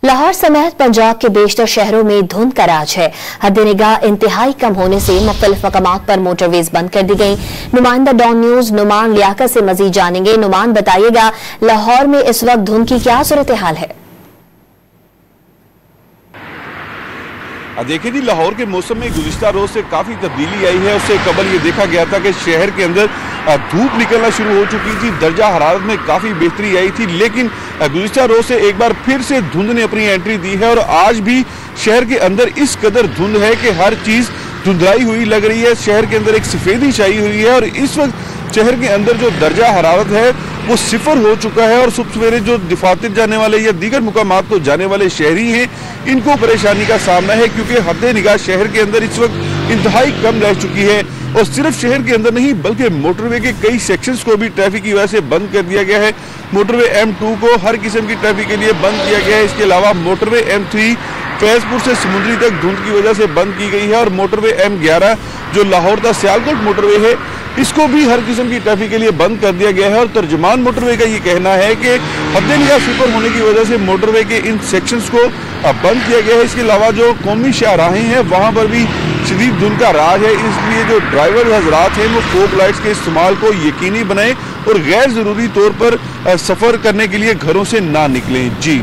लाहौर समेत पंजाब के बेशतर शहरों में धुंध का राज है। हद-ए-निगाह इंतहाई कम होने से मुख्तलिफ मकामात पर मोटरवेज बंद कर दी गई। नुमाइंदा डॉन न्यूज नुमान लियाकत से मजीद जानेंगे। नुमान, बताइएगा लाहौर में इस वक्त धुंध की क्या सूरत हाल है? देखिए जी, लाहौर के मौसम में गुज़िश्ता रोज से काफ़ी तब्दीली आई है। उससे कबल ये देखा गया था कि शहर के अंदर धूप निकलना शुरू हो चुकी थी, दर्जा हरारत में काफ़ी बेहतरी आई थी, लेकिन गुज़िश्ता रोज से एक बार फिर से धुंध ने अपनी एंट्री दी है और आज भी शहर के अंदर इस कदर धुंध है कि हर चीज़ धुंधलाई हुई लग रही है। शहर के अंदर एक सफ़ेदी छाई हुई है और इस वक्त शहर के अंदर जो दर्जा हरारत है वो 0 हो चुका है और सुबह सवेरे जो दफातर जाने वाले या दीगर मुकामात को जाने वाले शहरी हैं, इनको परेशानी का सामना है, क्योंकि हद-ए-निगाह शहर के अंदर इस वक्त इंतहाई कम रह चुकी है। और सिर्फ शहर के अंदर नहीं बल्कि मोटरवे के कई सेक्शंस को भी ट्रैफिक की वजह से बंद कर दिया गया है। मोटरवे M2 को हर किस्म की ट्रैफिक के लिए बंद किया गया है। इसके अलावा मोटरवे M3 फैजपुर से समुद्री तक धुंध की वजह से बंद की गई है और मोटरवे M11 जो लाहौर दा सियालकोट मोटरवे है, इसको भी हर किस्म की ट्रैफिक के लिए बंद कर दिया गया है। और तर्जुमान मोटरवे का ये कहना है कि हद-ए-निगाह 0 होने की वजह से मोटरवे के इन सेक्शंस को बंद किया गया है। इसके अलावा जो कौमी शाहराहें हैं वहाँ पर भी शदीद धुंध का राज है, इसलिए जो ड्राइवर हजरात हैं वो फोक लाइट्स के इस्तेमाल को यकीनी बनाएं और गैर ज़रूरी तौर पर सफ़र करने के लिए घरों से ना निकलें। जी।